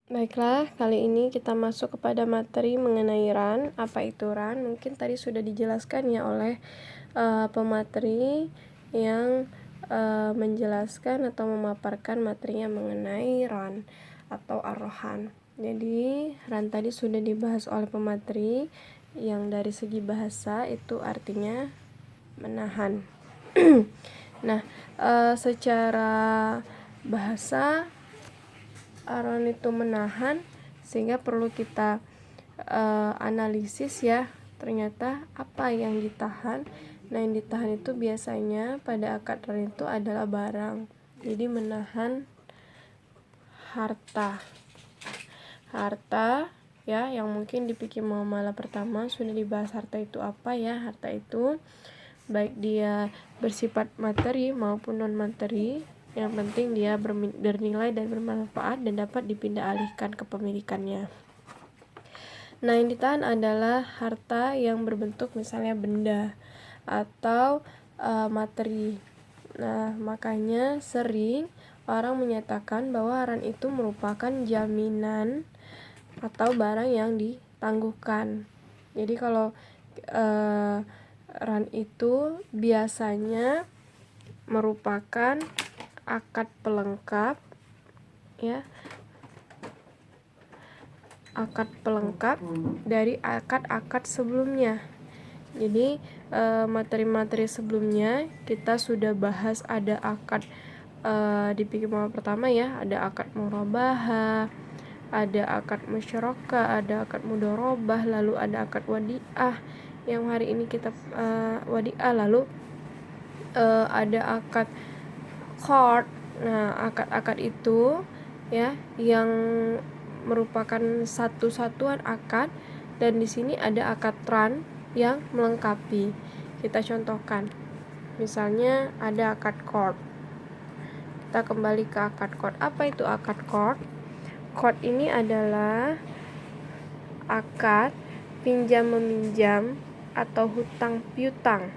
Baiklah, kali ini kita masuk kepada materi mengenai RAN. Apa itu RAN? Mungkin tadi sudah dijelaskan ya oleh pemateri yang menjelaskan atau memaparkan materinya mengenai RAN atau Ar-Rohan. Jadi, RAN tadi sudah dibahas oleh pemateri yang dari segi bahasa itu artinya menahan. Nah, secara bahasa RAN itu menahan, sehingga perlu kita analisis ya, ternyata apa yang ditahan. Nah, yang ditahan itu biasanya pada akad RAN itu adalah barang. Jadi menahan harta ya, yang mungkin di fikih muamalah pertama sudah dibahas. Harta itu apa ya? Harta itu baik dia bersifat materi maupun non materi, yang penting dia bernilai dan bermanfaat dan dapat dipindah alihkan kepemilikannya. Nah, yang ditahan adalah harta yang berbentuk misalnya benda atau materi. Nah, makanya sering orang menyatakan bahwa RAN itu merupakan jaminan atau barang yang ditangguhkan. Jadi kalau RAN itu biasanya merupakan akad pelengkap ya, akad pelengkap dari akad-akad sebelumnya. Jadi materi-materi sebelumnya kita sudah bahas, ada akad di fikih muamalah pertama ya, ada akad murabahah, ada akad musyarakah, ada akad mudharabah, lalu ada akad wadiah yang hari ini kita wadiah, lalu ada akad qard. Nah, akad-akad itu ya yang merupakan satu satuan akad, dan di sini ada akad RAN yang melengkapi. Kita contohkan. Misalnya ada akad qard. Kita kembali ke akad qard. Apa itu akad qard? Qard ini adalah akad pinjam meminjam atau hutang piutang.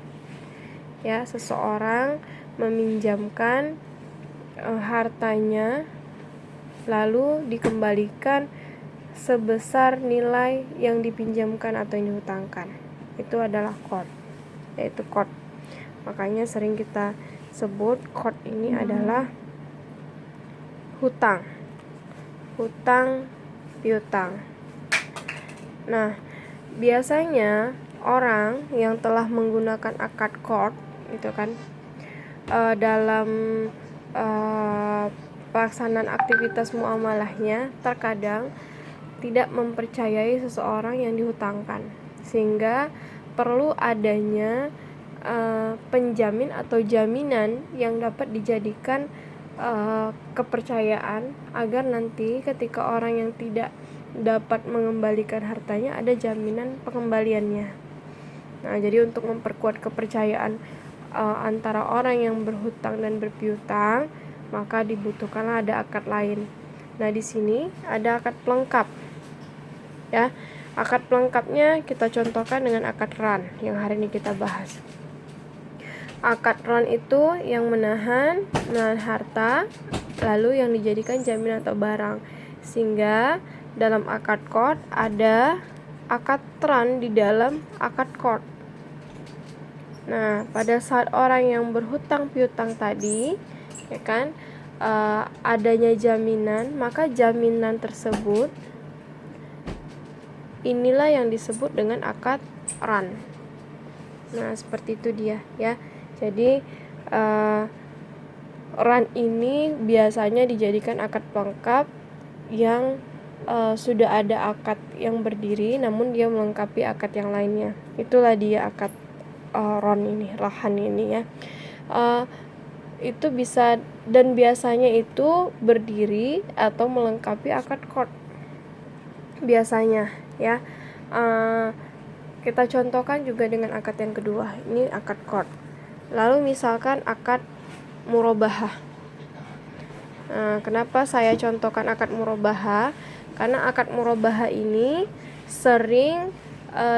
Ya, seseorang meminjamkan hartanya lalu dikembalikan sebesar nilai yang dipinjamkan atau yang dihutangkan. Itu adalah qard, yaitu qard. Makanya sering kita sebut qard ini adalah hutang piutang. Nah, biasanya orang yang telah menggunakan akad qard itu kan dalam pelaksanaan aktivitas muamalahnya terkadang tidak mempercayai seseorang yang dihutangkan, sehingga perlu adanya penjamin atau jaminan yang dapat dijadikan kepercayaan, agar nanti ketika orang yang tidak dapat mengembalikan hartanya ada jaminan pengembaliannya. Nah, jadi untuk memperkuat kepercayaan antara orang yang berhutang dan berpiutang, maka dibutuhkanlah ada akad lain. Nah, di sini ada akad pelengkap. Ya, akad pelengkapnya kita contohkan dengan akad RAN yang hari ini kita bahas. Akad RAN itu yang menahan harta, lalu yang dijadikan jaminan atau barang. Sehingga dalam akad qard ada akad RAN di dalam akad qard. Nah, pada saat orang yang berhutang piutang tadi, ya kan, adanya jaminan, maka jaminan tersebut inilah yang disebut dengan akad RAN. Nah, seperti itu dia ya. Jadi RAN ini biasanya dijadikan akad pelengkap yang sudah ada akad yang berdiri, namun dia melengkapi akad yang lainnya. Itulah dia akad RAN ini ya. Itu bisa, dan biasanya itu berdiri atau melengkapi akad qard biasanya ya. Kita contohkan juga dengan akad yang kedua. Ini akad qard. Lalu misalkan akad murabahah. Kenapa saya contohkan akad murabahah? Karena akad murabahah ini sering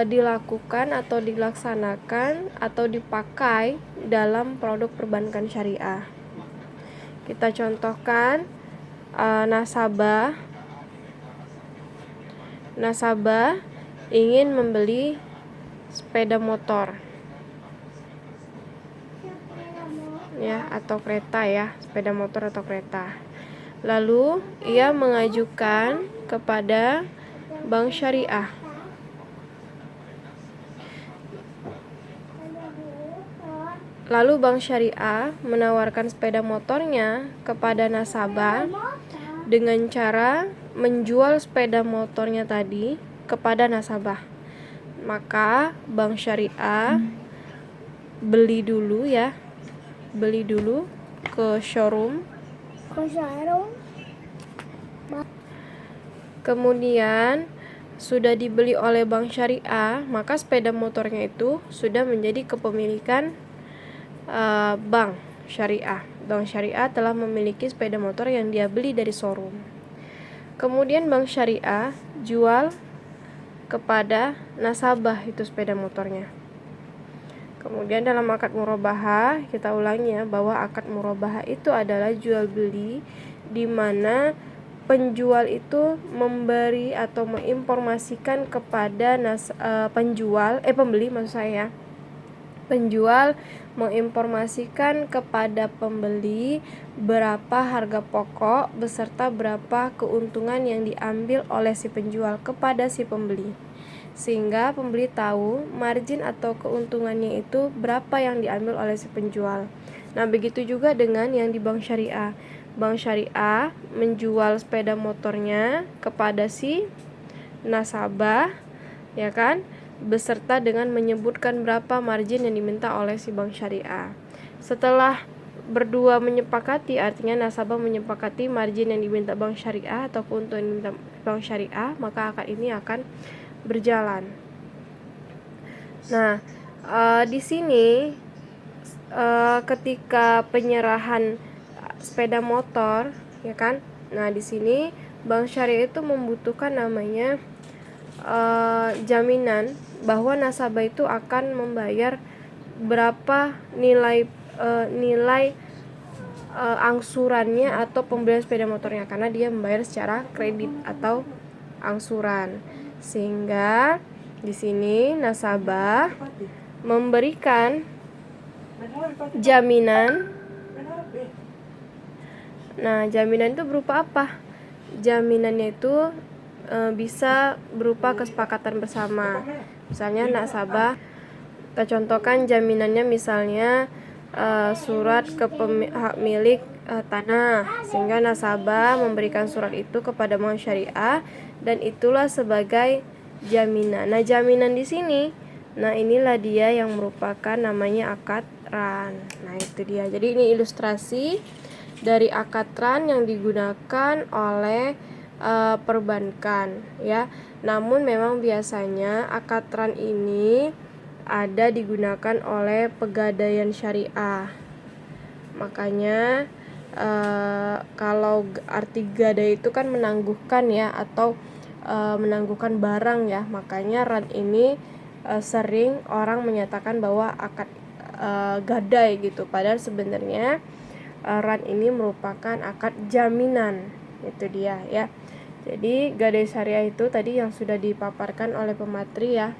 dilakukan atau dilaksanakan atau dipakai dalam produk perbankan syariah. Kita contohkan nasabah nasabah ingin membeli sepeda motor ya, atau kereta ya, sepeda motor atau kereta. Lalu ia mengajukan kepada bank syariah. Lalu bank syariah menawarkan sepeda motornya kepada nasabah dengan cara menjual sepeda motornya tadi kepada nasabah. Maka bank syariah beli dulu ke showroom. Kemudian sudah dibeli oleh bank syariah, maka sepeda motornya itu sudah menjadi kepemilikan bank syariah. Bank syariah telah memiliki sepeda motor yang dia beli dari showroom. Kemudian bank syariah jual kepada nasabah itu sepeda motornya. Kemudian dalam akad murabahah, kita ulangi ya, bahwa akad murabahah itu adalah jual beli di mana penjual itu memberi atau menginformasikan kepada pembeli maksud saya. Penjual menginformasikan kepada pembeli berapa harga pokok beserta berapa keuntungan yang diambil oleh si penjual kepada si pembeli, sehingga pembeli tahu margin atau keuntungannya itu berapa yang diambil oleh si penjual. Nah, begitu juga dengan yang di bank syariah. Bank syariah menjual sepeda motornya kepada si nasabah, ya kan, beserta dengan menyebutkan berapa margin yang diminta oleh si bank syariah. Setelah berdua menyepakati, artinya nasabah menyepakati margin yang diminta bank syariah atau keuntungan yang diminta bank syariah, maka akad ini akan berjalan. Nah, di sini ketika penyerahan sepeda motor, ya kan? Nah, di sini bank syariah itu membutuhkan namanya jaminan bahwa nasabah itu akan membayar berapa nilai angsurannya atau pembelian sepeda motornya, karena dia membayar secara kredit atau angsuran. Sehingga di sini nasabah memberikan jaminan. Nah, jaminan itu berupa apa? Jaminannya itu bisa berupa kesepakatan bersama. Misalnya nasabah, kita contohkan jaminannya misalnya surat hak milik tanah, sehingga nasabah memberikan surat itu kepada bank syariah dan itulah sebagai jaminan. Nah, jaminan di sini, nah inilah dia yang merupakan namanya akad ran. Nah, itu dia. Jadi ini ilustrasi dari akad ran yang digunakan oleh perbankan ya. Namun memang biasanya akad ran ini ada digunakan oleh pegadaian syariah. Makanya kalau arti gadai itu kan menangguhkan ya, atau menangguhkan barang ya. Makanya ran ini sering orang menyatakan bahwa akad gadai gitu. Padahal sebenarnya ran ini merupakan akad jaminan. Itu dia ya. Jadi gadai syariah itu tadi yang sudah dipaparkan oleh pemateri ya.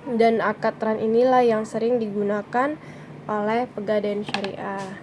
Dan akad ran inilah yang sering digunakan oleh pegadaian syariah.